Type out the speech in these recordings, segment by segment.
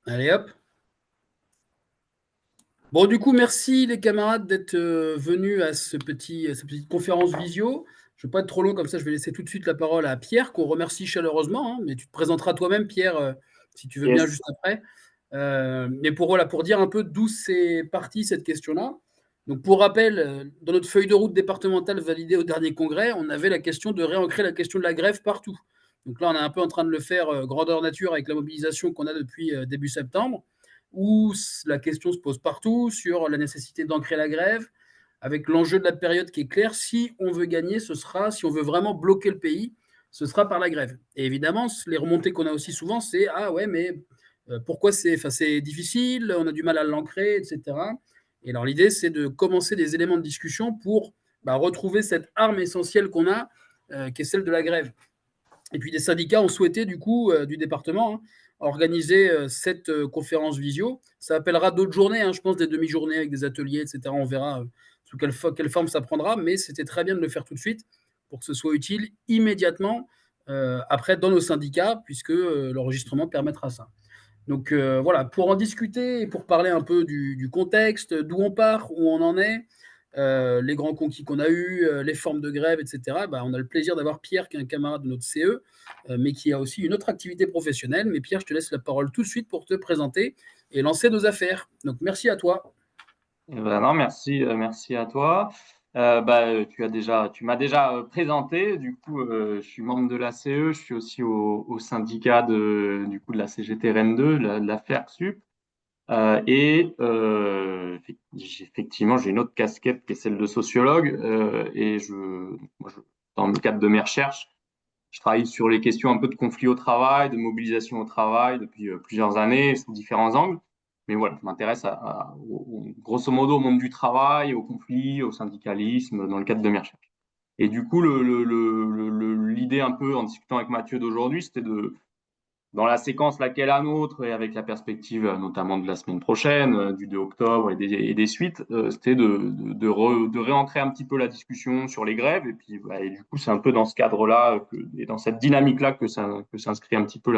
Allez hop. Bon, du coup, merci les camarades d'être venus à cette petite conférence visio. Je ne vais pas être trop long, comme ça je vais laisser tout de suite la parole à Pierre, qu'on remercie chaleureusement, hein, mais tu te présenteras toi-même, Pierre, si tu veux bien Yes. juste après. Mais voilà, pour dire un peu d'où c'est parti cette question-là. Donc, pour rappel, dans notre feuille de route départementale validée au dernier congrès, on avait la question de réancrer la question de la grève partout. Donc là, on est un peu en train de le faire grandeur nature avec la mobilisation qu'on a depuis début septembre, où la question se pose partout sur la nécessité d'ancrer la grève, avec l'enjeu de la période qui est clair. Si on veut gagner, si on veut vraiment bloquer le pays, ce sera par la grève. Et évidemment, les remontées qu'on a aussi souvent, c'est ah ouais, mais pourquoi c'est difficile, on a du mal à l'ancrer, etc. Et alors l'idée, c'est de commencer des éléments de discussion pour retrouver cette arme essentielle qu'on a, qui est celle de la grève. Et puis des syndicats ont souhaité, du coup, du département, hein, organiser cette conférence visio. Ça appellera d'autres journées, hein, je pense, des demi-journées avec des ateliers, etc. On verra sous quelle forme ça prendra, mais c'était très bien de le faire tout de suite pour que ce soit utile immédiatement après dans nos syndicats, puisque l'enregistrement permettra ça. Donc voilà, pour en discuter et pour parler un peu du contexte, d'où on part, où on en est, les grands conquis qu'on a eus, les formes de grève, etc., on a le plaisir d'avoir Pierre, qui est un camarade de notre CE, mais qui a aussi une autre activité professionnelle. Mais Pierre, je te laisse la parole tout de suite pour te présenter et lancer nos affaires. Donc merci à toi. Non, merci, merci à toi. Tu m'as déjà présenté. Du coup, je suis membre de la CE. Je suis aussi au syndicat de la CGT Rennes 2, de la FERCSUP. Effectivement, j'ai une autre casquette qui est celle de sociologue. Dans le cadre de mes recherches, je travaille sur les questions un peu de conflit au travail, de mobilisation au travail depuis plusieurs années, sous différents angles. Mais voilà, je m'intéresse grosso modo au monde du travail, au conflit, au syndicalisme, dans le cadre de mes recherches. Et du coup, l'idée un peu en discutant avec Mathieu d'aujourd'hui, c'était dans la séquence laquelle la nôtre, et avec la perspective notamment de la semaine prochaine, du 2 octobre et des suites, c'était de réancrer un petit peu la discussion sur les grèves. Et puis, et du coup, c'est un peu dans ce cadre-là et dans cette dynamique-là que s'inscrit un petit peu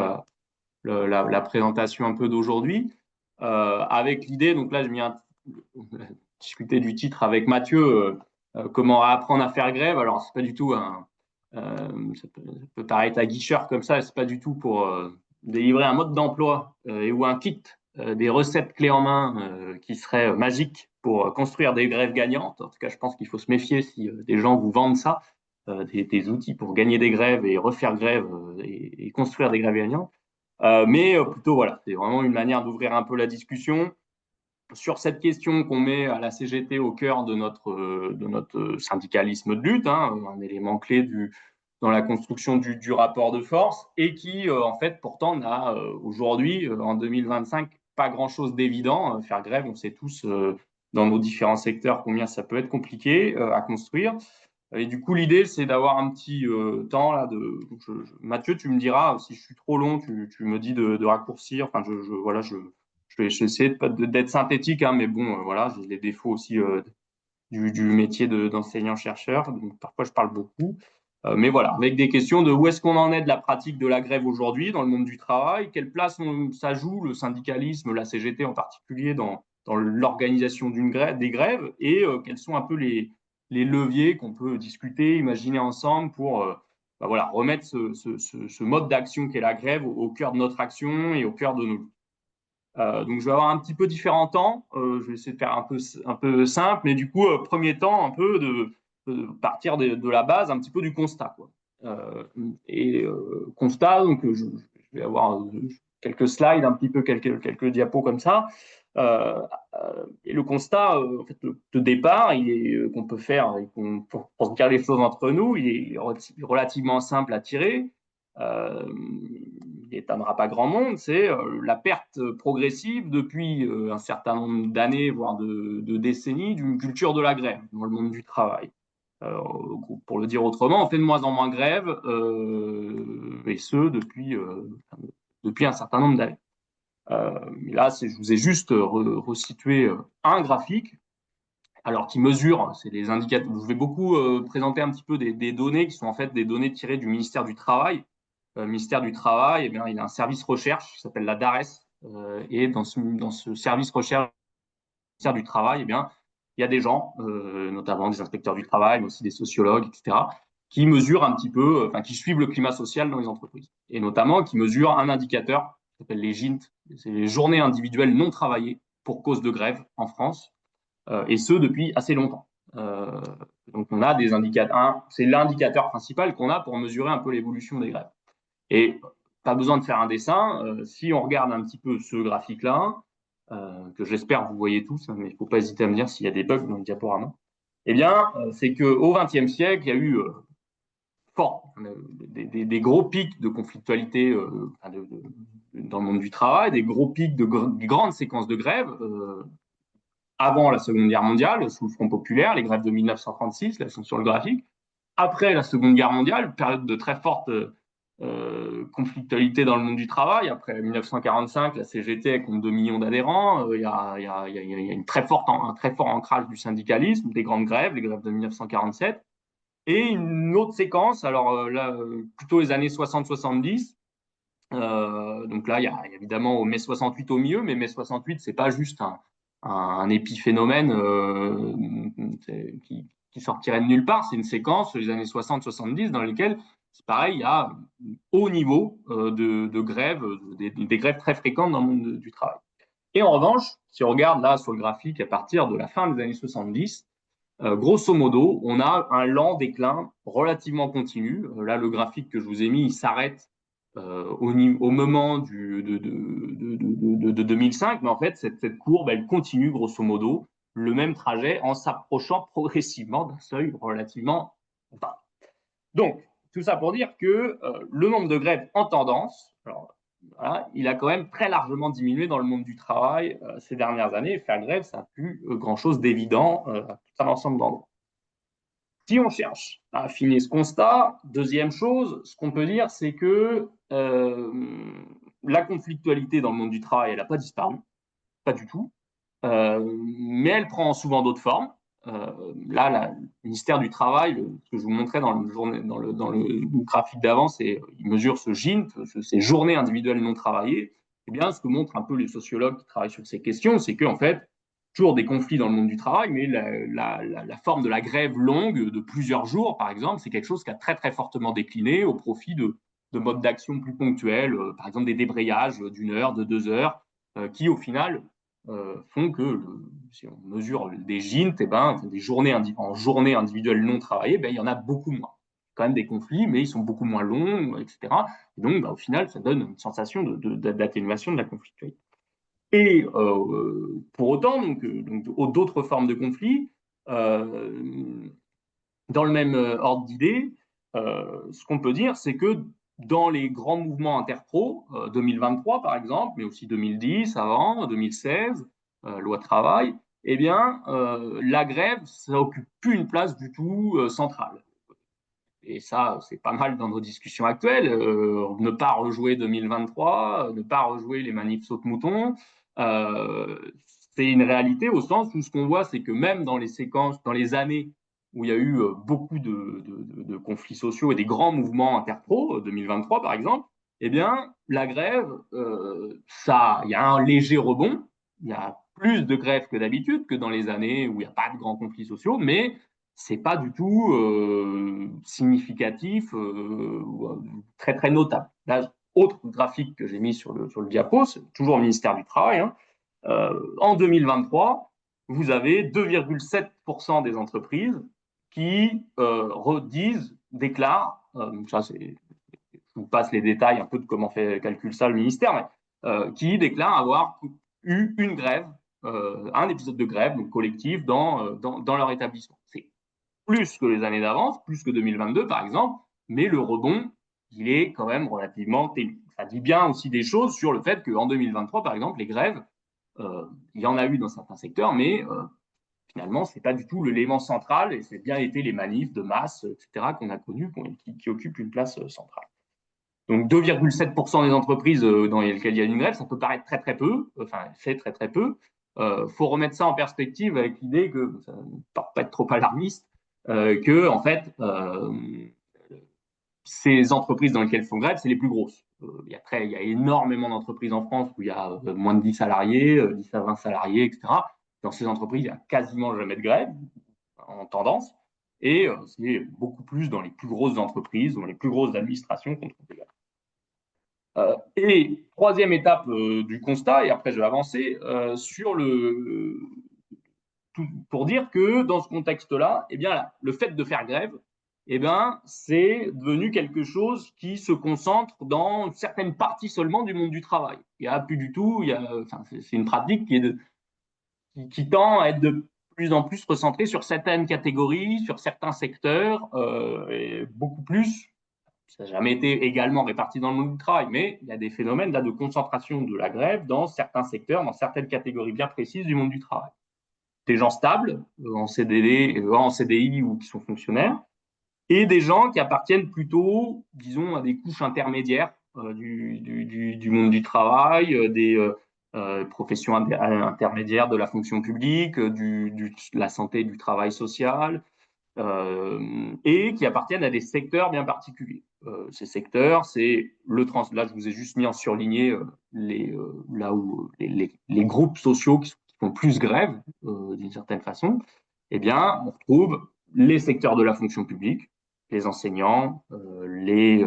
la présentation un peu d'aujourd'hui. Avec l'idée, donc là, discuter du titre avec Mathieu, comment apprendre à faire grève. Alors, c'est pas du tout ça peut paraître aguicheur comme ça, c'est pas du tout pour délivrer un mode d'emploi ou un kit, des recettes clés en main qui seraient magiques pour construire des grèves gagnantes. En tout cas, je pense qu'il faut se méfier si des gens vous vendent ça, des outils pour gagner des grèves et refaire grève et construire des grèves gagnantes. Mais plutôt, voilà, c'est vraiment une manière d'ouvrir un peu la discussion sur cette question qu'on met à la CGT au cœur de notre syndicalisme de lutte, hein, un élément clé dans la construction du rapport de force, et qui, en fait, pourtant, n'a aujourd'hui, en 2025, pas grand-chose d'évident. Faire grève, on sait tous, dans nos différents secteurs, combien ça peut être compliqué à construire. Et du coup, l'idée, c'est d'avoir un petit temps là. Mathieu, tu me diras si je suis trop long, tu me dis de raccourcir. Enfin, voilà, je vais essayer d'être synthétique, hein, mais bon, voilà, j'ai les défauts aussi du métier d'enseignant-chercheur. Donc, parfois, je parle beaucoup. Mais voilà, avec des questions de où est-ce qu'on en est de la pratique de la grève aujourd'hui dans le monde du travail, quelle place ça joue, le syndicalisme, la CGT en particulier, dans l'organisation des grèves, et quels sont un peu les leviers qu'on peut discuter, imaginer ensemble pour voilà, remettre ce mode d'action qu'est la grève au cœur de notre action et au cœur de nos luttes. Donc, je vais avoir un petit peu différents temps. Je vais essayer de faire un peu simple, mais du coup, premier temps, un peu de partir de la base, un petit peu du constat, quoi. Constat, donc je vais avoir quelques slides, un petit peu quelques diapos comme ça. Et le constat, en fait, de départ, qu'on peut faire, pour se dire les choses entre nous, il est relativement simple à tirer. Euh, il n'étonnera pas grand monde, c'est la perte progressive depuis un certain nombre d'années, voire de décennies, d'une culture de la grève dans le monde du travail. Euh, pour le dire autrement, on fait de moins en moins grève, et ce depuis un certain nombre d'années. Là, je vous ai juste resitué un graphique, alors qui mesure, c'est les indicateurs. Je vais beaucoup présenter un petit peu des données qui sont en fait des données tirées du ministère du Travail. Le ministère du Travail, eh bien, il a un service recherche qui s'appelle la DARES, Et dans ce service recherche du travail, eh bien, il y a des gens, notamment des inspecteurs du travail, mais aussi des sociologues, etc., qui mesurent un petit peu, qui suivent le climat social dans les entreprises. Et notamment qui mesurent un indicateur qui s'appelle les GINT, c'est les journées individuelles non travaillées pour cause de grève en France, et ce depuis assez longtemps. Donc on a des indicateurs, c'est l'indicateur principal qu'on a pour mesurer un peu l'évolution des grèves. Et pas besoin de faire un dessin, si on regarde un petit peu ce graphique-là, que j'espère vous voyez tous, hein, mais il ne faut pas hésiter à me dire s'il y a des bugs dans le diaporama, eh bien, c'est qu'au XXe siècle, il y a eu des gros pics de conflictualité dans le monde du travail, des gros pics de grandes séquences de grèves, avant la Seconde Guerre mondiale, sous le Front populaire, les grèves de 1936, là, elles sont sur le graphique. Après la Seconde Guerre mondiale, période de très forte conflictualité dans le monde du travail. Après 1945, la CGT compte 2 millions d'adhérents. Il y a un très fort ancrage du syndicalisme, des grandes grèves, les grèves de 1947. Et une autre séquence, alors là, plutôt les années 60-70. Donc là, il y a évidemment mai 68 au milieu, mais mai 68, c'est pas juste un épiphénomène qui sortirait de nulle part. C'est une séquence, les années 60-70, dans lesquelles, c'est pareil, il y a un haut niveau de grèves, des grèves très fréquentes dans le monde du travail. Et en revanche, si on regarde là sur le graphique à partir de la fin des années 70, grosso modo, on a un lent déclin relativement continu. Là, le graphique que je vous ai mis, il s'arrête au moment de 2005, mais en fait, cette courbe, elle continue grosso modo le même trajet en s'approchant progressivement d'un seuil relativement bas. Donc, tout ça pour dire que le nombre de grèves en tendance, alors, voilà, il a quand même très largement diminué dans le monde du travail ces dernières années. Faire grève, ça n'a plus grand-chose d'évident à tout un ensemble d'endroits. Si on cherche à affiner ce constat, deuxième chose, ce qu'on peut dire, c'est que la conflictualité dans le monde du travail, elle n'a pas disparu, pas du tout, mais elle prend souvent d'autres formes. Là, le ministère du Travail, ce que je vous montrais dans le graphique d'avant, il mesure ce GINT, ces journées individuelles non travaillées. Eh bien, ce que montrent un peu les sociologues qui travaillent sur ces questions, c'est qu'en fait, toujours des conflits dans le monde du travail, mais la forme de la grève longue de plusieurs jours, par exemple, c'est quelque chose qui a très très fortement décliné au profit de modes d'action plus ponctuels, par exemple des débrayages d'une heure, de 2 heures, qui au final font que, si on mesure des GINT, eh ben, des journées en journées individuelles non travaillées, ben, il y en a beaucoup moins. Quand même des conflits, mais ils sont beaucoup moins longs, etc. Et donc, ben, au final, ça donne une sensation d'atténuation de la conflictualité. Et pour autant, donc d'autres formes de conflits, dans le même ordre d'idée, ce qu'on peut dire, c'est que dans les grands mouvements interpro, 2023 par exemple, mais aussi 2010 avant, 2016, loi travail, eh bien, la grève, ça n'occupe plus une place du tout centrale. Et ça, c'est pas mal dans nos discussions actuelles. Ne pas rejouer 2023, ne pas rejouer les manifs saute-mouton, c'est une réalité au sens où ce qu'on voit, c'est que même dans les séquences, dans les années où il y a eu beaucoup de conflits sociaux et des grands mouvements interpro, 2023 par exemple, eh bien, la grève, il y a un léger rebond. Il y a plus de grèves que d'habitude, que dans les années où il n'y a pas de grands conflits sociaux, mais c'est pas du tout significatif, très très notable. Là, autre graphique que j'ai mis sur le diapo, c'est toujours le ministère du Travail. Hein. En 2023, vous avez 2,7% des entreprises qui déclarent, ça c'est, je vous passe les détails un peu de comment calcule ça le ministère, mais qui déclarent avoir eu une grève, un épisode de grève donc collective dans leur établissement. C'est plus que les années d'avance, plus que 2022 par exemple, mais le rebond, il est quand même relativement ténu. Ça dit bien aussi des choses sur le fait qu'en 2023, par exemple, les grèves, il y en a eu dans certains secteurs, mais finalement, ce n'est pas du tout l'élément central, et c'est bien été les manifs de masse, etc., qu'on a connus, qui occupent une place centrale. Donc 2,7% des entreprises dans lesquelles il y a une grève, ça peut paraître très très peu, enfin c'est très très peu. Faut remettre ça en perspective avec l'idée que, ça ne pas être trop alarmiste, que en fait ces entreprises dans lesquelles font grève, c'est les plus grosses. Il y a énormément d'entreprises en France où il y a moins de 10 salariés, 10 à 20 salariés, etc. Dans ces entreprises, il n'y a quasiment jamais de grève en tendance. Et c'est beaucoup plus dans les plus grosses entreprises, dans les plus grosses administrations qu'on trouve des grèves. Et troisième étape du constat, et après je vais avancer, pour dire que dans ce contexte-là, eh bien, le fait de faire grève, eh bien, c'est devenu quelque chose qui se concentre dans certaines parties seulement du monde du travail. Il n'y a plus du tout, c'est une pratique qui tend à être de plus en plus recentrée sur certaines catégories, sur certains secteurs, et beaucoup plus. Ça n'a jamais été également réparti dans le monde du travail, mais il y a des phénomènes là de concentration de la grève dans certains secteurs, dans certaines catégories bien précises du monde du travail. Des gens stables, en CDD, en CDI ou qui sont fonctionnaires, et des gens qui appartiennent plutôt, disons, à des couches intermédiaires du monde du travail, des professions intermédiaires de la fonction publique, de la santé, du travail social, et qui appartiennent à des secteurs bien particuliers. Ces secteurs, c'est là je vous ai juste mis en surligné là où les groupes sociaux qui font plus grève d'une certaine façon. Eh bien, on retrouve les secteurs de la fonction publique, les enseignants, les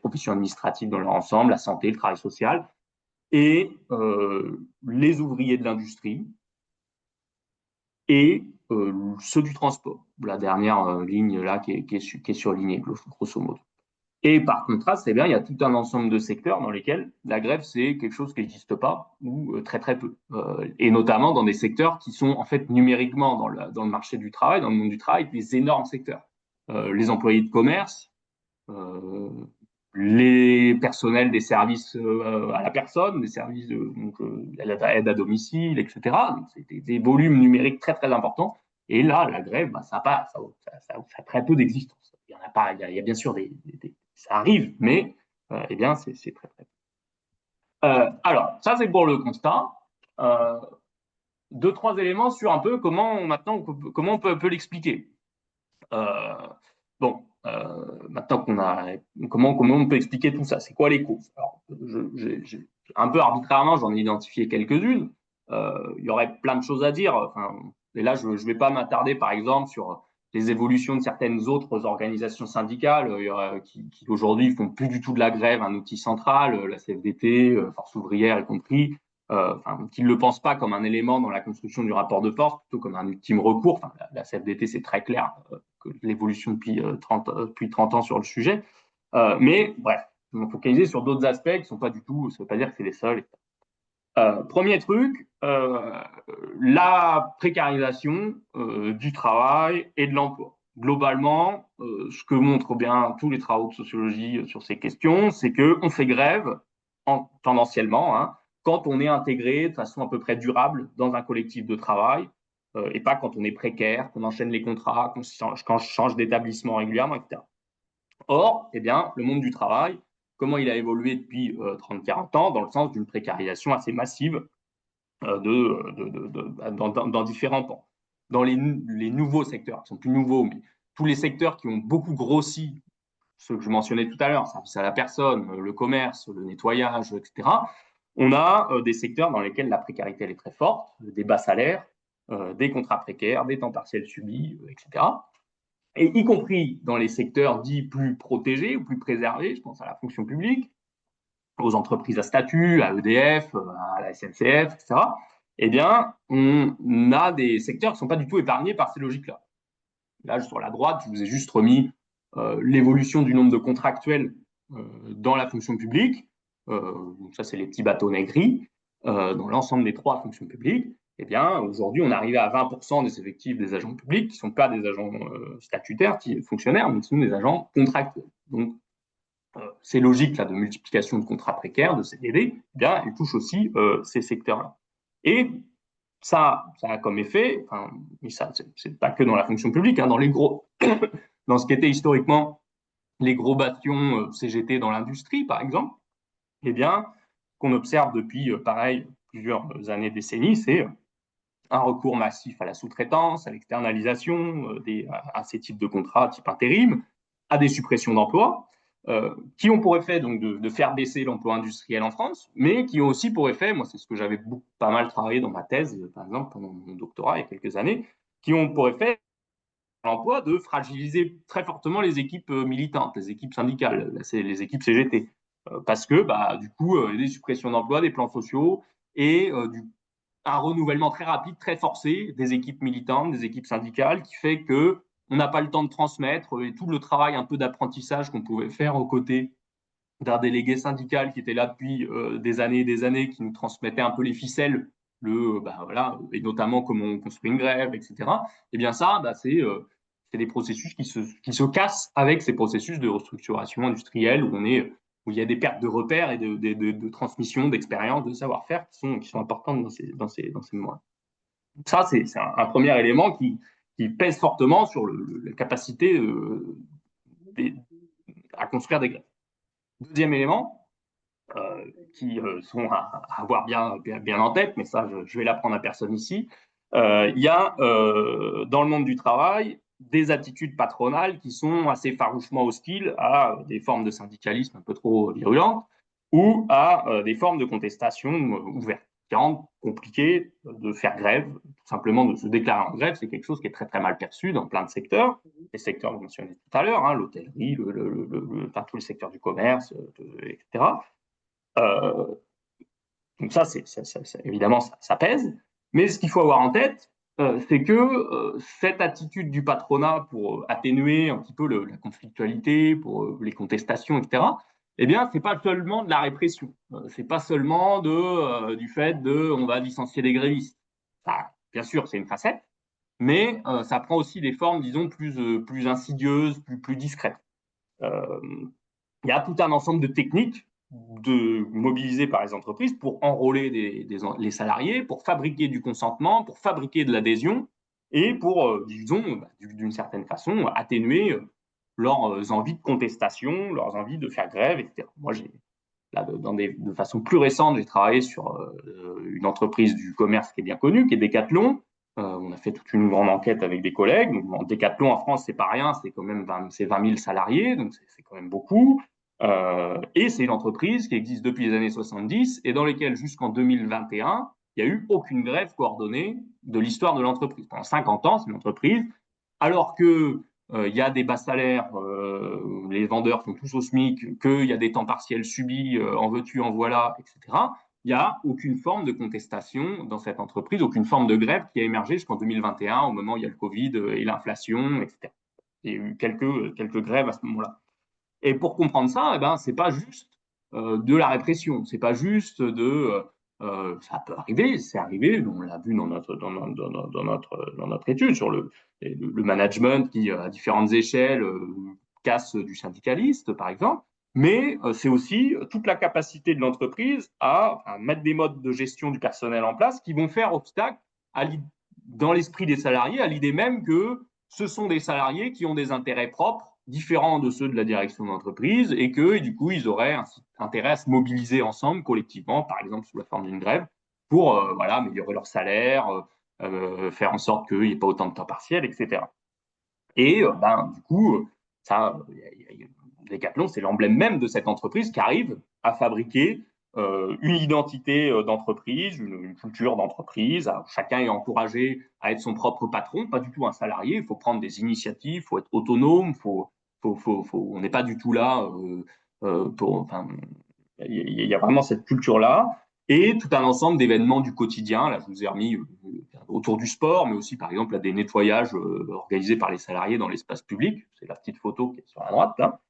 professions administratives dans leur ensemble, la santé, le travail social, et les ouvriers de l'industrie, et ceux du transport, la dernière ligne là qui est surlignée, grosso modo. Et par contraste, eh bien, il y a tout un ensemble de secteurs dans lesquels la grève, c'est quelque chose qui n'existe pas ou très très peu. Et notamment dans des secteurs qui sont en fait numériquement dans le marché du travail, dans le monde du travail, des énormes secteurs. Les employés de commerce, euh, les personnels des services à la personne, des services aide à domicile, etc. Donc, c'est des volumes numériques très très importants. Et là, la grève, bah, ça a très peu d'existence. Il y en a pas, il y a bien sûr ça arrive, mais eh bien c'est très très peu. Alors, ça c'est pour le constat. Euh, deux, trois éléments sur un peu comment on peut l'expliquer. Euh, bon, maintenant comment on peut expliquer tout ça? C'est quoi les causes? Alors, un peu arbitrairement, j'en ai identifié quelques-unes. Il y aurait plein de choses à dire. Enfin, et là, je ne vais pas m'attarder, par exemple, sur les évolutions de certaines autres organisations syndicales qui aujourd'hui font plus du tout de la grève un outil central, la CFDT, Force ouvrière y compris, qui ne le pensent pas comme un élément dans la construction du rapport de force, plutôt comme un ultime recours. Enfin, la CFDT, c'est très clair l'évolution depuis 30 ans sur le sujet. Mais bref, on va focaliser sur d'autres aspects qui ne sont pas du tout, ça ne veut pas dire que c'est les seuls. Premier truc, la précarisation du travail et de l'emploi. Globalement, ce que montrent bien tous les travaux de sociologie sur ces questions, c'est qu'on fait grève tendanciellement quand on est intégré de façon à peu près durable dans un collectif de travail et pas quand on est précaire, qu'on enchaîne les contrats, qu'on change d'établissement régulièrement, etc. Or, eh bien, le monde du travail, comment il a évolué depuis 30-40 ans, dans le sens d'une précarisation assez massive dans différents pans. Dans les nouveaux secteurs, qui sont plus nouveaux, mais tous les secteurs qui ont beaucoup grossi, ceux que je mentionnais tout à l'heure, service à la personne, le commerce, le nettoyage, etc., on a des secteurs dans lesquels la précarité elle est très forte, des bas salaires, des contrats précaires, des temps partiels subis, etc. Et y compris dans les secteurs dits plus protégés ou plus préservés, je pense à la fonction publique, aux entreprises à statut, à EDF, à la SNCF, etc., eh bien, on a des secteurs qui ne sont pas du tout épargnés par ces logiques-là. Là, sur la droite, je vous ai juste remis l'évolution du nombre de contractuels dans la fonction publique. Donc ça, c'est les petits bâtonnets gris. Dans l'ensemble des trois fonctions publiques, eh bien, aujourd'hui, on est arrivé à 20% des effectifs des agents publics qui ne sont pas des agents statutaires, fonctionnaires, mais qui sont des agents contractuels. Donc, ces logiques-là de multiplication de contrats précaires, de CDD, eh bien, elles touchent aussi ces secteurs-là. Et ça a comme effet, enfin, mais ça, c'est pas que dans la fonction publique, dans les gros, dans ce qui était historiquement les gros bastions CGT dans l'industrie, par exemple, eh bien, qu'on observe depuis, pareil, plusieurs années, décennies, c'est un recours massif à la sous-traitance, à l'externalisation à ces types de contrats type intérim, à des suppressions d'emplois, qui ont pour effet donc de faire baisser l'emploi industriel en France, mais qui ont aussi pour effet, moi c'est ce que j'avais pas mal travaillé dans ma thèse, par exemple pendant mon doctorat il y a quelques années, qui ont pour effet l'emploi de fragiliser très fortement les équipes militantes, les équipes syndicales, les équipes CGT, parce que bah, du coup, des suppressions d'emplois, des plans sociaux et un renouvellement très rapide, très forcé des équipes militantes, des équipes syndicales, qui fait que on n'a pas le temps de transmettre et tout le travail un peu d'apprentissage qu'on pouvait faire aux côtés d'un délégué syndical qui était là depuis des années et des années, qui nous transmettait un peu les ficelles, bah, voilà, et notamment comment on construit une grève, etc. Et bien ça, bah, c'est des processus qui se cassent avec ces processus de restructuration industrielle où il y a des pertes de repères et de transmission d'expérience, de savoir-faire qui sont importantes dans ces moments. Ça, c'est un premier élément qui pèse fortement sur la capacité à construire des grèves. Deuxième élément, qui sont à avoir bien en tête, mais ça, je vais l'apprendre à personne ici. Il y a dans le monde du travail des attitudes patronales qui sont assez farouchement hostiles à des formes de syndicalisme un peu trop virulentes ou à des formes de contestation ouvertes, qui rendent compliqué de faire grève, tout simplement de se déclarer en grève. C'est quelque chose qui est très très mal perçu dans plein de secteurs, les secteurs que vous mentionnez tout à l'heure, hein, l'hôtellerie, enfin, tous les secteurs du commerce, etc. Euh, donc ça, évidemment, ça pèse. Mais ce qu'il faut avoir en tête, c'est que cette attitude du patronat pour atténuer un petit peu la conflictualité, pour les contestations, etc., eh bien, c'est pas seulement de la répression. C'est pas seulement du fait de on va licencier les grévistes. Ça, bien sûr, c'est une facette, mais ça prend aussi des formes, disons, plus insidieuses, plus discrètes. Euh, il y a tout un ensemble de techniques mobilisées par les entreprises pour enrôler les salariés, pour fabriquer du consentement, pour fabriquer de l'adhésion et pour, disons, d'une certaine façon, atténuer leurs envies de contestation, leurs envies de faire grève, etc. Moi, de façon plus récente, j'ai travaillé sur une entreprise du commerce qui est bien connue, qui est Decathlon. On a fait toute une grande enquête avec des collègues. Donc, Decathlon en France, c'est pas rien, c'est quand même 20 000 salariés, donc c'est quand même beaucoup. Et c'est une entreprise qui existe depuis les années 70 et dans lesquelles, jusqu'en 2021, il n'y a eu aucune grève coordonnée de l'histoire de l'entreprise. Pendant 50 ans, c'est une entreprise, alors que il y a des bas salaires, les vendeurs sont tous au SMIC, qu'il y a des temps partiels subis, en veux-tu, en voilà, etc. Il n'y a aucune forme de contestation dans cette entreprise, aucune forme de grève qui a émergé jusqu'en 2021, au moment où il y a le Covid et l'inflation, etc. Il y a eu quelques grèves à ce moment-là. Et pour comprendre ça, eh ben, c'est pas juste de la répression, c'est pas juste ça peut arriver, c'est arrivé, on l'a vu dans notre étude sur le management qui, à différentes échelles, casse du syndicaliste, par exemple, mais c'est aussi toute la capacité de l'entreprise à mettre des modes de gestion du personnel en place qui vont faire obstacle dans l'esprit des salariés à l'idée même que ce sont des salariés qui ont des intérêts propres différents de ceux de la direction d'entreprise et que du coup ils auraient intérêt à se mobiliser ensemble collectivement, par exemple sous la forme d'une grève, pour voilà, améliorer leur salaire, faire en sorte qu'il n'y ait pas autant de temps partiel, etc. Et ben, du coup, ça, Decathlon, c'est l'emblème même de cette entreprise qui arrive à fabriquer une identité d'entreprise, une culture d'entreprise. Chacun est encouragé à être son propre patron, pas du tout un salarié. Il faut prendre des initiatives, il faut être autonome, on n'est pas du tout là enfin, il y a vraiment cette culture-là et tout un ensemble d'événements du quotidien. Là, je vous ai remis autour du sport, mais aussi, par exemple, à des nettoyages organisés par les salariés dans l'espace public. C'est la petite photo qui est sur la droite, là,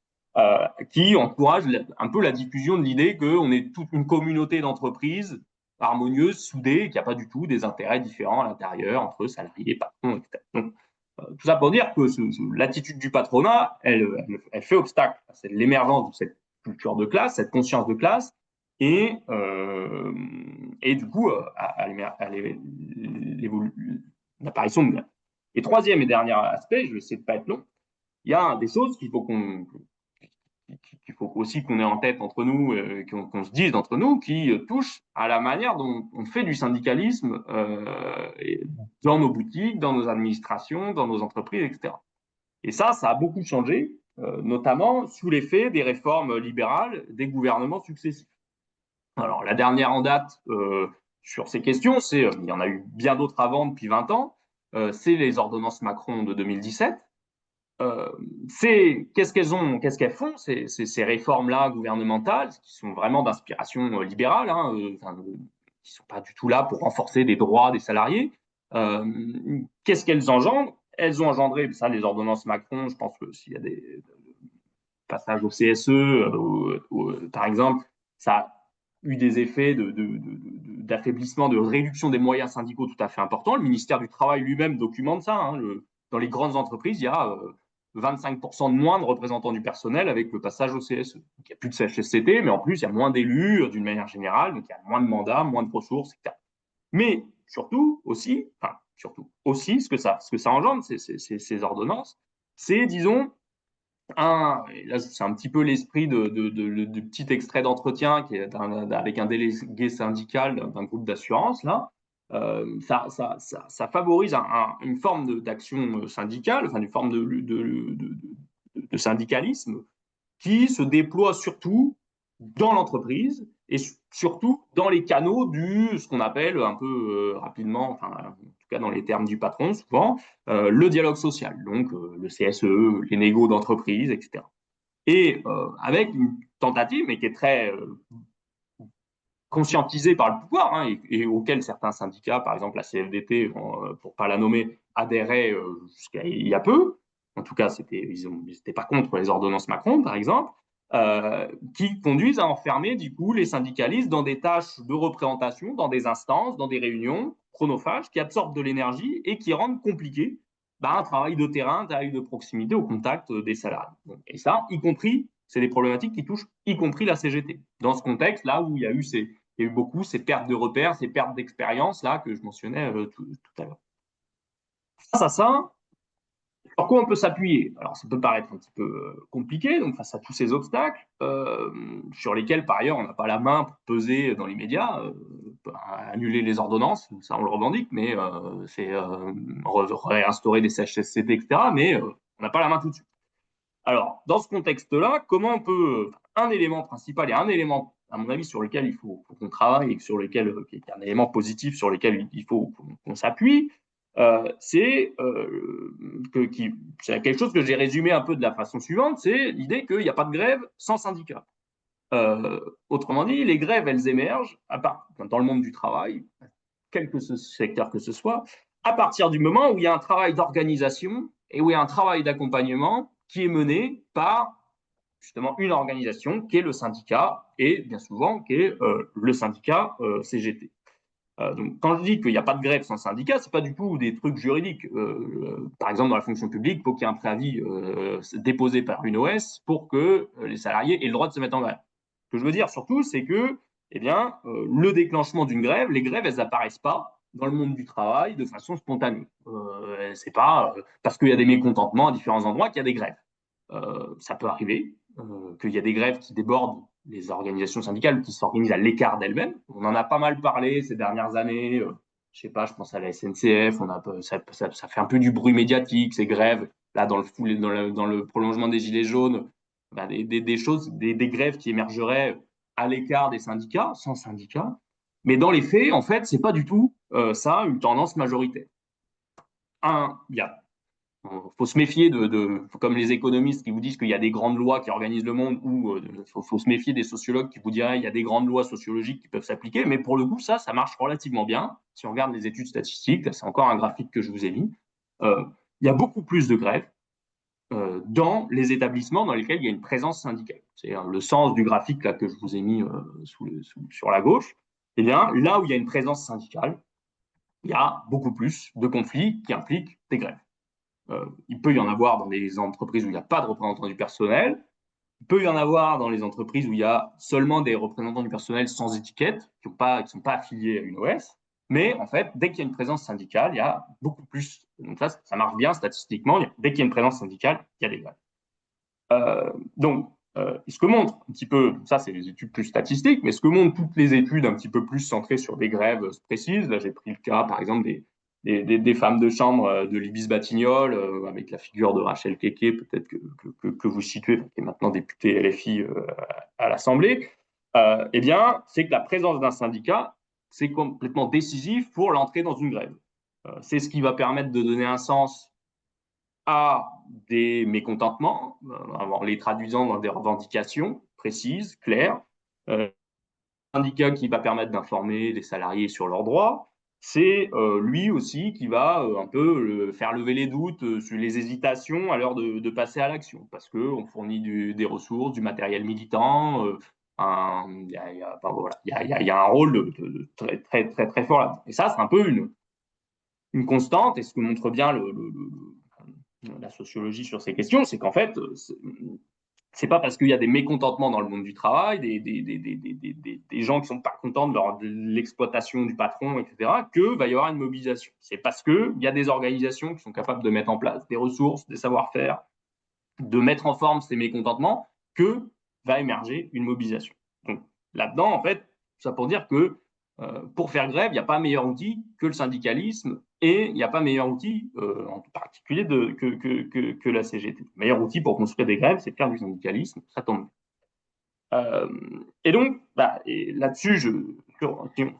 qui encourage un peu la diffusion de l'idée qu'on est toute une communauté d'entreprises harmonieuse, soudée, et qu'il n'y a pas du tout des intérêts différents à l'intérieur entre salariés, patrons, etc. Donc, tout ça pour dire que l'attitude du patronat, elle fait obstacle à l'émergence de cette culture de classe, cette conscience de classe, et du coup, à l'apparition de. Et troisième et dernier aspect, je vais essayer de ne pas être long, il y a des choses qu'il faut aussi qu'on ait en tête entre nous, qu'on se dise entre nous, qui touchent à la manière dont on fait du syndicalisme dans nos boutiques, dans nos administrations, dans nos entreprises, etc. Et ça a beaucoup changé notamment sous l'effet des réformes libérales des gouvernements successifs. Alors, la dernière en date sur ces questions, il y en a eu bien d'autres avant depuis 20 ans, c'est les ordonnances Macron de 2017. Qu'est-ce qu'elles font, ces réformes-là gouvernementales, qui sont vraiment d'inspiration libérale, qui ne sont pas du tout là pour renforcer les droits des salariés. Qu'est-ce qu'elles engendrent? Elles ont engendré, ça, les ordonnances Macron, je pense que s'il y a des passages au CSE, par exemple, ça a eu des effets d'affaiblissement, de réduction des moyens syndicaux tout à fait importants. Le ministère du Travail lui-même documente ça. Dans les grandes entreprises, il y a 25% de moins de représentants du personnel avec le passage au CSE. Donc, il n'y a plus de CHSCT, mais en plus, il y a moins d'élus d'une manière générale, donc il y a moins de mandats, moins de ressources, etc. Mais surtout aussi, ce que ça engendre, ces ordonnances, c'est, disons, là, c'est un petit peu l'esprit du petit extrait d'entretien qui est avec un délégué syndical d'un groupe d'assurance, là. Ça favorise une forme d'action syndicale, enfin, une forme de syndicalisme qui se déploie surtout dans l'entreprise et surtout dans les canaux ce qu'on appelle un peu rapidement, enfin, en tout cas dans les termes du patron souvent, le dialogue social, donc le CSE, les négos d'entreprise, etc. Et avec une tentative, mais qui est très conscientisée par le pouvoir, et auquel certains syndicats, par exemple la CFDT, pour pas la nommer, adhéraient jusqu'à il y a peu. En tout cas, ils n'étaient pas contre les ordonnances Macron, par exemple, qui conduisent à enfermer du coup les syndicalistes dans des tâches de représentation, dans des instances, dans des réunions chronophages qui absorbent de l'énergie et qui rendent compliqué un travail de terrain, un travail de proximité au contact des salariés. Et ça, y compris, c'est des problématiques qui touchent y compris la CGT. Dans ce contexte, là où il y a eu beaucoup ces pertes de repères, ces pertes d'expérience là que je mentionnais tout à l'heure. Face à ça, sur quoi on peut s'appuyer? Alors, ça peut paraître un petit peu compliqué, donc face à tous ces obstacles, sur lesquels, par ailleurs, on n'a pas la main pour peser dans les médias, annuler les ordonnances, ça on le revendique, mais c'est réinstaurer des CHSCT, etc., mais on n'a pas la main tout de suite. Alors, dans ce contexte-là, comment on peut... Un élément principal et un élément, à mon avis, sur lequel il faut qu'on travaille et sur lequel, qui est un élément positif sur lequel il faut qu'on s'appuie, c'est quelque chose que j'ai résumé un peu de la façon suivante, c'est l'idée qu'il n'y a pas de grève sans syndicat. Autrement dit, les grèves, elles émergent dans le monde du travail, quel que ce secteur que ce soit, à partir du moment où il y a un travail d'organisation et où il y a un travail d'accompagnement qui est mené par justement une organisation qui est le syndicat et bien souvent qui est le syndicat CGT. Donc, quand je dis qu'il n'y a pas de grève sans syndicat, ce n'est pas du tout des trucs juridiques. Par exemple, dans la fonction publique, il faut qu'il y ait un préavis déposé par une OS pour que les salariés aient le droit de se mettre en grève. Ce que je veux dire surtout, c'est que le déclenchement d'une grève, les grèves, elles n'apparaissent pas dans le monde du travail de façon spontanée. C'est pas parce qu'il y a des mécontentements à différents endroits qu'il y a des grèves. Ça peut arriver qu'il y a des grèves qui débordent les organisations syndicales qui s'organisent à l'écart d'elles-mêmes. On en a pas mal parlé ces dernières années. Je sais pas, je pense à la SNCF. Ça fait un peu du bruit médiatique, ces grèves. Là, dans le prolongement des Gilets jaunes, des grèves qui émergeraient à l'écart des syndicats, sans syndicats. Mais dans les faits, en fait, c'est pas du tout ça une tendance majoritaire. Il y a faut se méfier comme les économistes qui vous disent qu'il y a des grandes lois qui organisent le monde, ou faut se méfier des sociologues qui vous diraient qu'il y a des grandes lois sociologiques qui peuvent s'appliquer, mais pour le coup, ça marche relativement bien. Si on regarde les études statistiques, c'est encore un graphique que je vous ai mis, il y a beaucoup plus de grèves dans les établissements dans lesquels il y a une présence syndicale. C'est le sens du graphique là, que je vous ai mis sur la gauche. Eh bien, là où il y a une présence syndicale, il y a beaucoup plus de conflits qui impliquent des grèves. Il peut y en avoir dans des entreprises où il n'y a pas de représentants du personnel. Il peut y en avoir dans les entreprises où il y a seulement des représentants du personnel sans étiquette, qui ne sont pas affiliés à une OS. Mais en fait, dès qu'il y a une présence syndicale, il y a beaucoup plus. Donc ça marche bien statistiquement. Dès qu'il y a une présence syndicale, il y a des grèves. Ce que montre un petit peu, ça c'est les études plus statistiques, mais ce que montrent toutes les études un petit peu plus centrées sur des grèves précises, là j'ai pris le cas par exemple des femmes de chambre de l'Ibis Batignolles, avec la figure de Rachel Keke, peut-être que vous situez, qui est maintenant députée LFI à l'Assemblée, eh bien, c'est que la présence d'un syndicat, c'est complètement décisif pour l'entrée dans une grève. C'est ce qui va permettre de donner un sens à des mécontentements, en les traduisant dans des revendications précises, claires. Syndicat qui va permettre d'informer les salariés sur leurs droits, c'est lui aussi qui va un peu faire lever les doutes sur les hésitations à l'heure de passer à l'action, parce qu'on fournit des ressources, du matériel militant, il y a un rôle très, très, très, très fort là. Et ça, c'est un peu une constante, et ce que montre bien la sociologie sur ces questions, c'est qu'en fait, c'est pas parce qu'il y a des mécontentements dans le monde du travail, des gens qui sont pas contents de l'exploitation du patron, etc., que va y avoir une mobilisation. C'est parce qu'il y a des organisations qui sont capables de mettre en place des ressources, des savoir-faire, de mettre en forme ces mécontentements, que va émerger une mobilisation. Donc là-dedans, en fait, ça pour dire que pour faire grève, il n'y a pas meilleur outil que le syndicalisme et il n'y a pas meilleur outil, en particulier, que la CGT. Le meilleur outil pour construire des grèves, c'est de faire du syndicalisme, ça tombe. Et donc, là-dessus, si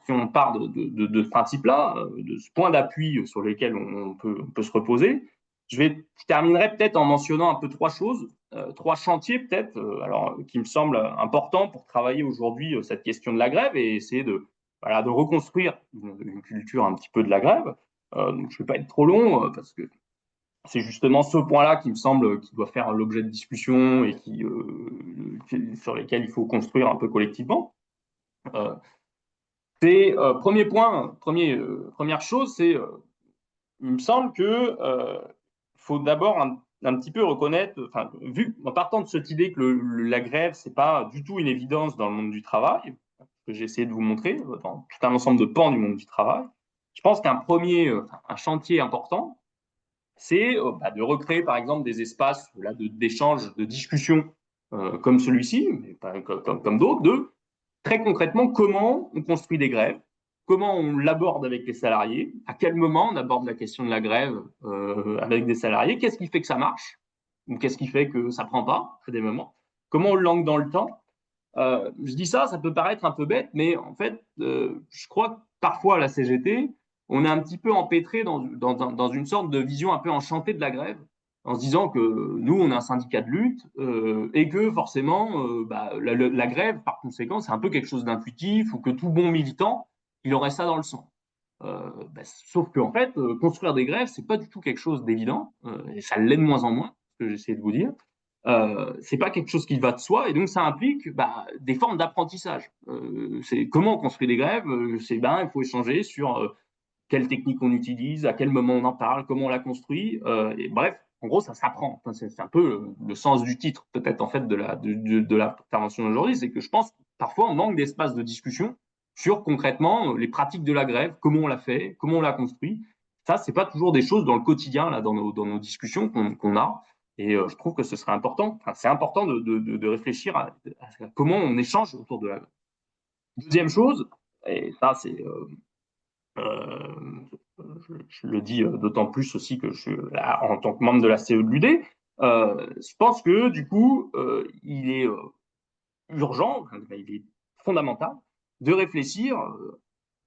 on part de ce principe-là, de ce point d'appui sur lequel on peut se reposer, je terminerai peut-être en mentionnant un peu trois choses, trois chantiers peut-être, alors qui me semblent importants pour travailler aujourd'hui cette question de la grève et essayer de reconstruire une culture un petit peu de la grève. Donc, je ne vais pas être trop long parce que c'est justement ce point-là qui me semble qui doit faire l'objet de discussions et sur lesquels il faut construire un peu collectivement. Premier point, première chose, il me semble que faut d'abord un petit peu reconnaître, enfin, en partant de cette idée que la grève, c'est pas du tout une évidence dans le monde du travail, que j'ai essayé de vous montrer, dans tout un ensemble de pans du monde du travail, je pense qu'un un chantier important, c'est de recréer par exemple des espaces d'échange, de discussion comme celui-ci, mais pas comme d'autres, de très concrètement comment on construit des grèves, comment on l'aborde avec les salariés, à quel moment on aborde la question de la grève avec des salariés, qu'est-ce qui fait que ça marche, ou qu'est-ce qui fait que ça ne prend pas à des moments, comment on l'ancre dans le temps. Je dis ça, ça peut paraître un peu bête, mais en fait, je crois que parfois à la CGT, on est un petit peu empêtré dans une sorte de vision un peu enchantée de la grève, en se disant que nous, on est un syndicat de lutte et que forcément, la grève, par conséquent, c'est un peu quelque chose d'intuitif ou que tout bon militant, il aurait ça dans le sang. Sauf qu'en fait, construire des grèves, c'est pas du tout quelque chose d'évident, et ça l'est de moins en moins, ce que j'essaie de vous dire. C'est pas quelque chose qui va de soi, et donc ça implique des formes d'apprentissage. C'est comment on construit des grèves, il faut échanger sur quelle technique on utilise, à quel moment on en parle, comment on la construit, et bref, en gros, ça s'apprend. Enfin, c'est un peu le sens du titre, peut-être, en fait, de l'intervention d'aujourd'hui, c'est que je pense que parfois on manque d'espace de discussion sur concrètement les pratiques de la grève, comment on l'a fait, comment on l'a construit. Ça, c'est pas toujours des choses dans le quotidien, là, dans nos discussions qu'on a. Et je trouve que ce serait important, enfin, c'est important de réfléchir à comment on échange autour de la grève. Deuxième chose, et ça, euh, je le dis d'autant plus aussi que je suis là en tant que membre de la CE de l'UD, je pense que du coup, il est urgent, il est fondamental de réfléchir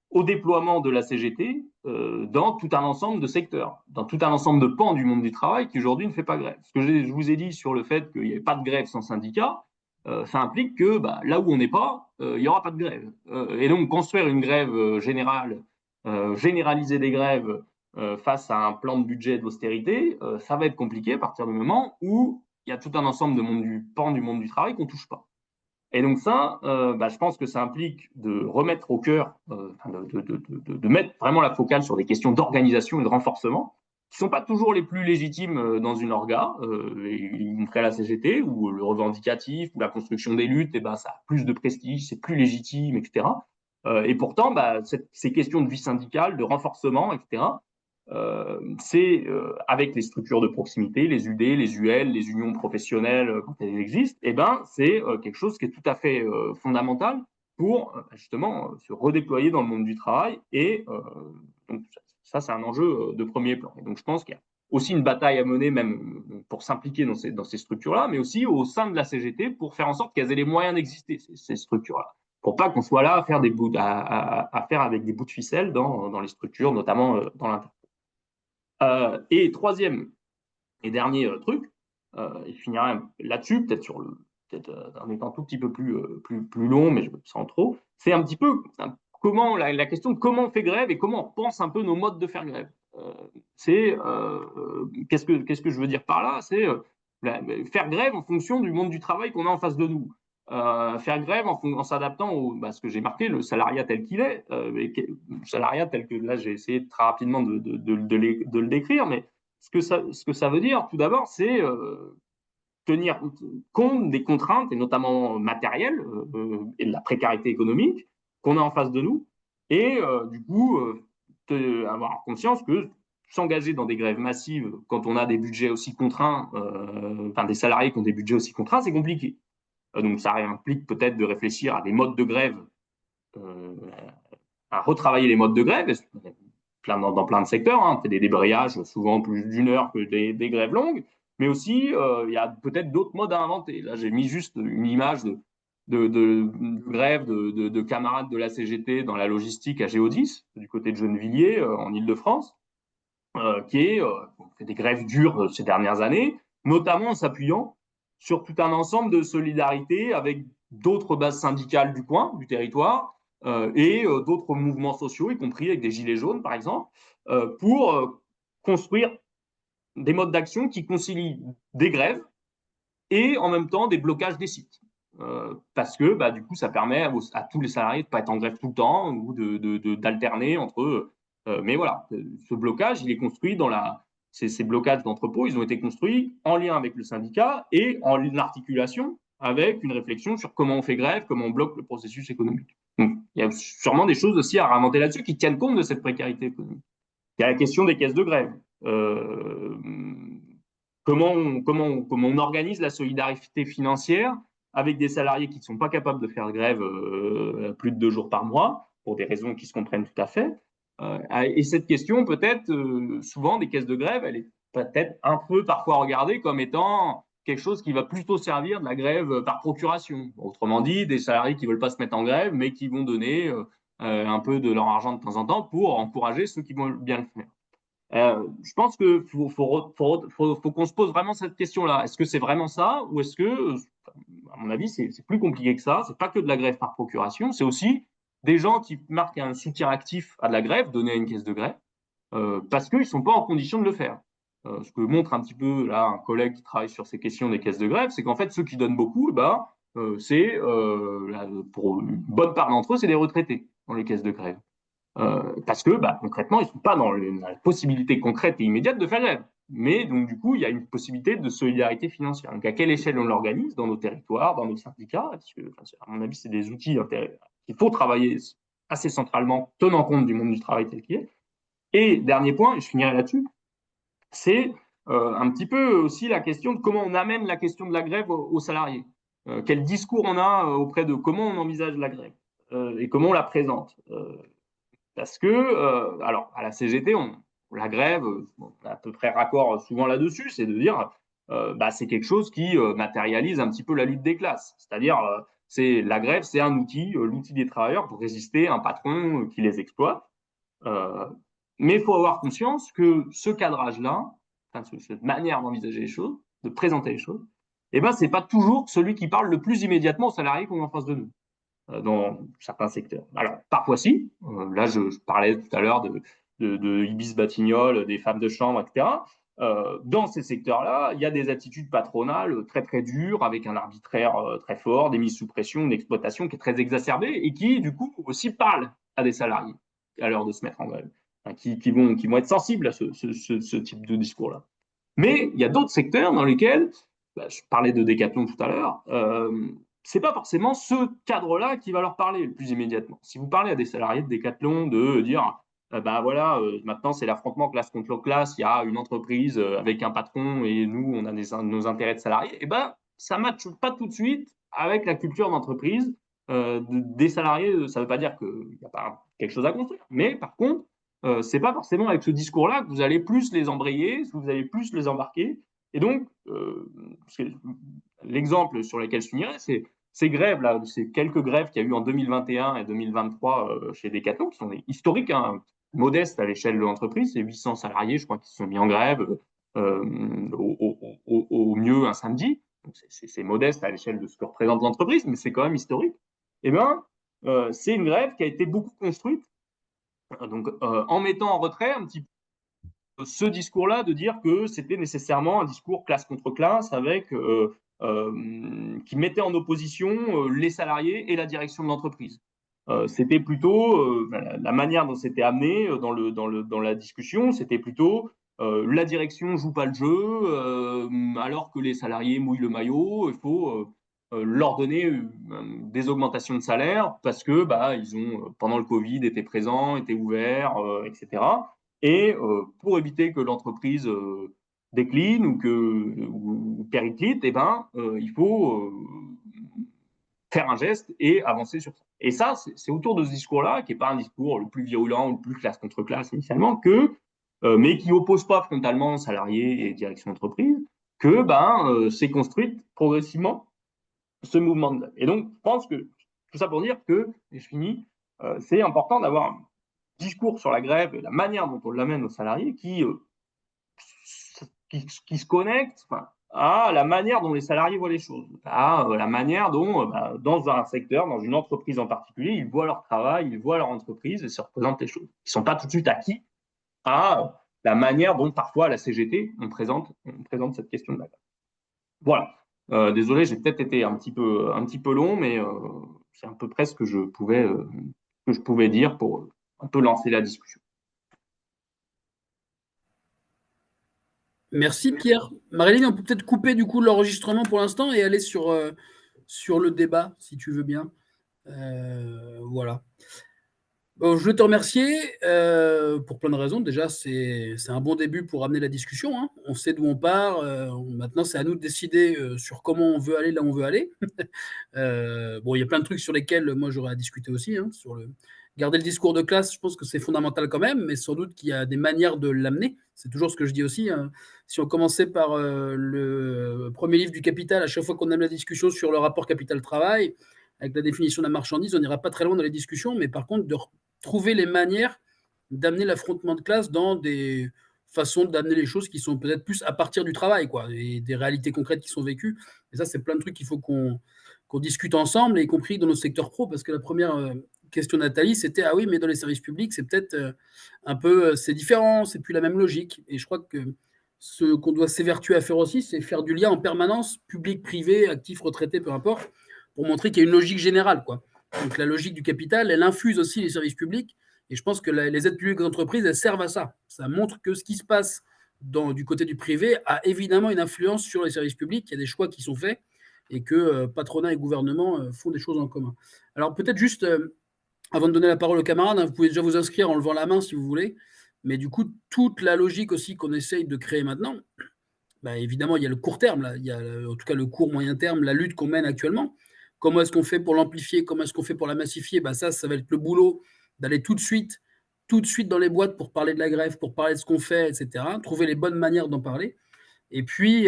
au déploiement de la CGT dans tout un ensemble de secteurs, dans tout un ensemble de pans du monde du travail qui aujourd'hui ne fait pas grève. Ce que je vous ai dit sur le fait qu'il n'y avait pas de grève sans syndicat, ça implique que là où on n'est pas, il n'y aura pas de grève. Et donc construire une grève générale, généraliser des grèves face à un plan de budget d'austérité, ça va être compliqué à partir du moment où il y a tout un ensemble de pans du monde du travail qu'on ne touche pas. Et donc ça, je pense que ça implique de remettre au cœur, de mettre vraiment la focale sur des questions d'organisation et de renforcement, qui ne sont pas toujours les plus légitimes dans une orga, y compris à la CGT, où le revendicatif, ou la construction des luttes, ça a plus de prestige, c'est plus légitime, etc. Et pourtant, ces questions de vie syndicale, de renforcement, etc., c'est avec les structures de proximité, les UD, les UL, les unions professionnelles quand elles existent, c'est quelque chose qui est tout à fait fondamental pour justement se redéployer dans le monde du travail et donc Ça, c'est un enjeu de premier plan. Et donc, je pense qu'il y a aussi une bataille à mener, même pour s'impliquer dans ces structures-là, mais aussi au sein de la CGT pour faire en sorte qu'elles aient les moyens d'exister, ces structures-là. Pour pas qu'on soit là à faire, à faire avec des bouts de ficelle dans les structures, notamment dans l'interne. Et troisième et dernier truc, et je finirai là-dessus, peut-être en étant un tout petit peu plus long, mais sans trop, c'est un petit peu comment la question de comment on fait grève et comment on pense un peu nos modes de faire grève. Qu'est-ce que je veux dire par là? C'est faire grève en fonction du monde du travail qu'on a en face de nous. Faire grève en s'adaptant à ce que j'ai marqué, le salariat tel qu'il est, le salariat tel que là j'ai essayé très rapidement de le décrire, mais ce que ça veut dire, tout d'abord, c'est tenir compte des contraintes, et notamment matérielles, et de la précarité économique qu'on a en face de nous, et du coup, avoir conscience que s'engager dans des grèves massives quand on a des budgets aussi contraints, enfin des salariés qui ont des budgets aussi contraints, c'est compliqué. Donc ça implique peut-être de réfléchir à des modes de grève, euh, à retravailler les modes de grève, dans plein de secteurs, hein. On fait des débrayages souvent plus d'une heure que des grèves longues, mais aussi il y a peut-être d'autres modes à inventer. Là, j'ai mis juste une image de grève de camarades de la CGT dans la logistique à Géodis, du côté de Gennevilliers, en Ile-de-France, on fait des grèves dures ces dernières années, notamment en s'appuyant sur tout un ensemble de solidarités avec d'autres bases syndicales du coin, du territoire, et d'autres mouvements sociaux, y compris avec des gilets jaunes, par exemple, pour construire des modes d'action qui concilient des grèves et en même temps des blocages des sites. Parce que du coup, ça permet à tous les salariés de ne pas être en grève tout le temps ou d'alterner entre eux. Mais voilà, ce blocage, il est construit ces blocages d'entrepôts, ils ont été construits en lien avec le syndicat et en articulation avec une réflexion sur comment on fait grève, comment on bloque le processus économique. Donc, il y a sûrement des choses aussi à ramonter là-dessus qui tiennent compte de cette précarité économique. Il y a la question des caisses de grève. Euh, comment on organise la solidarité financière avec des salariés qui ne sont pas capables de faire grève plus de 2 jours par mois, pour des raisons qui se comprennent tout à fait. Et cette question, peut-être, souvent, des caisses de grève, elle est peut-être un peu parfois regardée comme étant quelque chose qui va plutôt servir de la grève par procuration. Autrement dit, des salariés qui ne veulent pas se mettre en grève, mais qui vont donner un peu de leur argent de temps en temps pour encourager ceux qui vont bien le faire. Je pense qu'il faut qu'on se pose vraiment cette question-là. Est-ce que c'est vraiment ça ou est-ce que, à mon avis, c'est plus compliqué que ça. C'est pas que de la grève par procuration, c'est aussi des gens qui marquent un soutien actif à de la grève, donné à une caisse de grève, parce qu'ils ne sont pas en condition de le faire. Ce que montre un petit peu là un collègue qui travaille sur ces questions des caisses de grève, c'est qu'en fait, ceux qui donnent beaucoup, pour une bonne part d'entre eux, c'est des retraités dans les caisses de grève. Parce que concrètement, ils ne sont pas dans la possibilité concrète et immédiate de faire grève. Mais donc, du coup, il y a une possibilité de solidarité financière. Donc, à quelle échelle on l'organise dans nos territoires, dans nos syndicats? Parce que, à mon avis, c'est des outils qu'il faut travailler assez centralement, tenant compte du monde du travail tel qu'il est. Et dernier point, et je finirai là-dessus, c'est un petit peu aussi la question de comment on amène la question de la grève aux salariés. Quel discours on a auprès de comment on envisage la grève et comment on la présente. Parce que, alors, à la CGT, la grève, on est à peu près raccord souvent là-dessus, c'est de dire, c'est quelque chose qui matérialise un petit peu la lutte des classes. C'est-à-dire, la grève, c'est un outil, l'outil des travailleurs pour résister à un patron qui les exploite. Euh, mais il faut avoir conscience que ce cadrage-là, cette manière d'envisager les choses, de présenter les choses, c'est pas toujours celui qui parle le plus immédiatement aux salariés qu'on a en face de nous dans certains secteurs. Alors, parfois si, là je parlais tout à l'heure de Ibis Batignolles, des femmes de chambre, etc. Dans ces secteurs-là, il y a des attitudes patronales très très dures, avec un arbitraire très fort, des mises sous pression, une exploitation qui est très exacerbée et qui, du coup, aussi parle à des salariés à l'heure de se mettre en grève, qui vont être sensibles à ce type de discours-là. Mais il y a d'autres secteurs dans lesquels, je parlais de Decathlon tout à l'heure, c'est pas forcément ce cadre-là qui va leur parler le plus immédiatement. Si vous parlez à des salariés de Decathlon de dire maintenant c'est l'affrontement classe contre classe, il y a une entreprise avec un patron et nous on a nos intérêts de salariés, ça ne matche pas tout de suite avec la culture d'entreprise des salariés. Ça ne veut pas dire qu'il n'y a pas quelque chose à construire, mais par contre, c'est pas forcément avec ce discours-là que vous allez plus les embrayer, que vous allez plus les embarquer. Et donc, l'exemple sur lequel je finirais, c'est ces grèves là, ces quelques grèves qu'il y a eu en 2021 et 2023 chez Decathlon, qui sont historiques, hein, modestes à l'échelle de l'entreprise, c'est 800 salariés, je crois, qui se sont mis en grève au mieux un samedi. C'est modeste à l'échelle de ce que représente l'entreprise, mais c'est quand même historique. Eh bien, c'est une grève qui a été beaucoup construite, donc en mettant en retrait un petit peu ce discours-là de dire que c'était nécessairement un discours classe contre classe avec qui mettait en opposition les salariés et la direction de l'entreprise. C'était plutôt la manière dont c'était amené dans la discussion, c'était plutôt la direction joue pas le jeu, alors que les salariés mouillent le maillot, il faut leur donner des augmentations de salaire parce que ils ont pendant le Covid été présents, été ouverts, etc. Et pour éviter que l'entreprise décline ou périclite, il faut faire un geste et avancer sur ça. Et ça, c'est autour de ce discours-là, qui n'est pas un discours le plus virulent ou le plus classe contre classe initialement, mais qui oppose pas frontalement salariés et direction d'entreprise, que s'est construite progressivement ce mouvement de grève. Et donc, je pense que tout ça pour dire que, et je finis, c'est important d'avoir un discours sur la grève et la manière dont on l'amène aux salariés qui se connecte à la manière dont les salariés voient les choses, à la manière dont, dans un secteur, dans une entreprise en particulier, ils voient leur travail, ils voient leur entreprise et se représentent les choses. Ils ne sont pas tout de suite acquis à la manière dont, parfois, à la CGT, on présente cette question de la grève. Voilà. Désolé, j'ai peut-être été un petit peu long, mais c'est à peu près ce que je pouvais dire pour un peu lancer la discussion. Merci Pierre. Marilyn, on peut peut-être couper du coup l'enregistrement pour l'instant et aller sur le débat, si tu veux bien. Voilà. Bon, je veux te remercier pour plein de raisons. Déjà, c'est un bon début pour amener la discussion, hein. On sait d'où on part. Maintenant, c'est à nous de décider sur comment on veut aller là où on veut aller. Bon, il y a plein de trucs sur lesquels moi j'aurais à discuter aussi, hein, garder le discours de classe, je pense que c'est fondamental quand même, mais sans doute qu'il y a des manières de l'amener. C'est toujours ce que je dis aussi, hein. Si on commençait par le premier livre du Capital, à chaque fois qu'on a la discussion sur le rapport capital-travail, avec la définition de la marchandise, on n'ira pas très loin dans les discussions, mais par contre, de trouver les manières d'amener l'affrontement de classe dans des façons d'amener les choses qui sont peut-être plus à partir du travail, quoi, et des réalités concrètes qui sont vécues. Et ça, c'est plein de trucs qu'il faut qu'on discute ensemble, y compris dans nos secteurs pro, parce que la première question de Nathalie, c'était ah oui, mais dans les services publics, c'est peut-être un peu, c'est différent, c'est plus la même logique. Et je crois que ce qu'on doit s'évertuer à faire aussi, c'est faire du lien en permanence, public, privé, actif, retraité, peu importe, pour montrer qu'il y a une logique générale, quoi. Donc la logique du capital, elle infuse aussi les services publics. Et je pense que les aides publiques aux entreprises, elles servent à ça. Ça montre que ce qui se passe du côté du privé a évidemment une influence sur les services publics. Il y a des choix qui sont faits et que patronat et gouvernement font des choses en commun. Alors peut-être juste, avant de donner la parole aux camarades, hein, vous pouvez déjà vous inscrire en levant la main si vous voulez. Mais du coup, toute la logique aussi qu'on essaye de créer maintenant, évidemment, il y a le court terme, là. Il y a en tout cas le court moyen terme, la lutte qu'on mène actuellement. Comment est-ce qu'on fait pour l'amplifier? Comment est-ce qu'on fait pour la massifier? Ça va être le boulot d'aller tout de suite dans les boîtes pour parler de la grève, pour parler de ce qu'on fait, etc. Trouver les bonnes manières d'en parler. Et puis,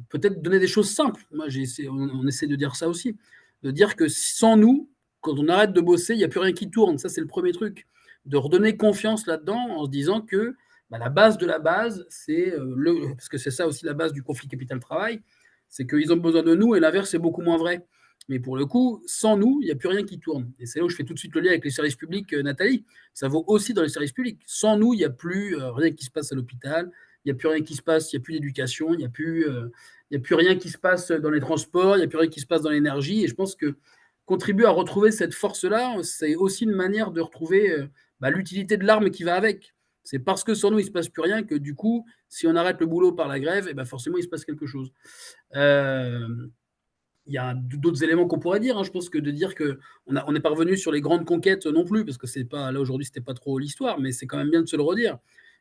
peut-être donner des choses simples. Moi, on essaie de dire ça aussi. De dire que sans nous, quand on arrête de bosser, il n'y a plus rien qui tourne. Ça, c'est le premier truc. De redonner confiance là-dedans en se disant que la base de la base, parce que c'est ça aussi la base du conflit capital-travail, c'est qu'ils ont besoin de nous et l'inverse est beaucoup moins vrai. Mais pour le coup, sans nous, il n'y a plus rien qui tourne. Et c'est là où je fais tout de suite le lien avec les services publics, Nathalie. Ça vaut aussi dans les services publics. Sans nous, il n'y a plus rien qui se passe à l'hôpital, il n'y a plus rien qui se passe, il n'y a plus d'éducation, il n'y a plus rien qui se passe dans les transports, il n'y a plus rien qui se passe dans l'énergie. Et je pense que contribuer à retrouver cette force-là, c'est aussi une manière de retrouver l'utilité de l'arme qui va avec. C'est parce que sans nous, il ne se passe plus rien que du coup, si on arrête le boulot par la grève, forcément, il se passe quelque chose. Il y a d'autres éléments qu'on pourrait dire, hein. Je pense que de dire qu'on n'est pas revenu sur les grandes conquêtes non plus, parce que c'est pas, là aujourd'hui, c'était pas trop l'histoire, mais c'est quand même bien de se le redire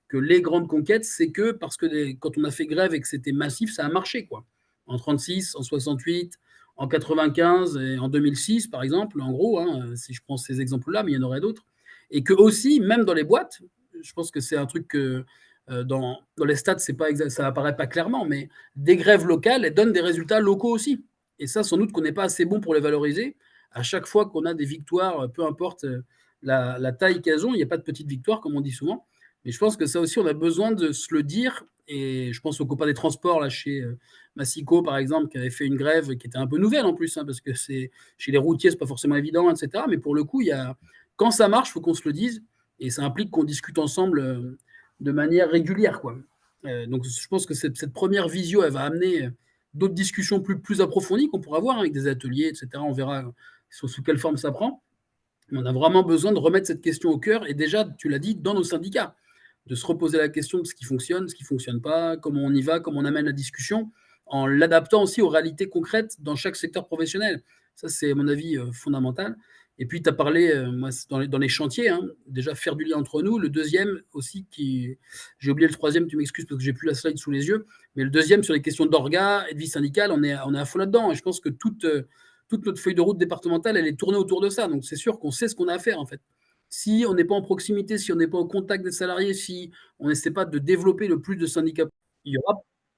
que les grandes conquêtes, c'est que parce que quand on a fait grève et que c'était massif, ça a marché, quoi. En 36, en 68, en 95 et en 2006, par exemple, en gros, hein, si je prends ces exemples-là, mais il y en aurait d'autres. Et que aussi, même dans les boîtes, je pense que c'est un truc que dans les stats, c'est pas ça apparaît pas clairement, mais des grèves locales, elles donnent des résultats locaux aussi. Et ça, sans doute qu'on n'est pas assez bon pour les valoriser. À chaque fois qu'on a des victoires, peu importe la taille qu'elles ont, il n'y a pas de petites victoires, comme on dit souvent. Mais je pense que ça aussi, on a besoin de se le dire. Et je pense aux copains des transports, là, chez Massico, par exemple, qui avait fait une grève qui était un peu nouvelle en plus, hein, parce que c'est chez les routiers, c'est pas forcément évident, etc. Mais pour le coup, quand ça marche, il faut qu'on se le dise. Et ça implique qu'on discute ensemble de manière régulière, quoi. Donc, je pense que cette première visio, elle va amener d'autres discussions plus approfondies qu'on pourra avoir avec des ateliers, etc. On verra sous quelle forme ça prend. Mais on a vraiment besoin de remettre cette question au cœur. Et déjà, tu l'as dit, dans nos syndicats, de se reposer la question de ce qui fonctionne, ce qui ne fonctionne pas, comment on y va, comment on amène la discussion, en l'adaptant aussi aux réalités concrètes dans chaque secteur professionnel. Ça, c'est, à mon avis, fondamental. Et puis, tu as parlé, moi, dans les chantiers, hein, déjà faire du lien entre nous. Le deuxième aussi, j'ai oublié le troisième, tu m'excuses parce que j'ai plus la slide sous les yeux, mais le deuxième, sur les questions d'orga et de vie syndicale, on est à fond là-dedans. Et je pense que toute notre feuille de route départementale, elle est tournée autour de ça. Donc, c'est sûr qu'on sait ce qu'on a à faire, en fait. Si on n'est pas en proximité, si on n'est pas au contact des salariés, si on n'essaie pas de développer le plus de syndicats, il y aura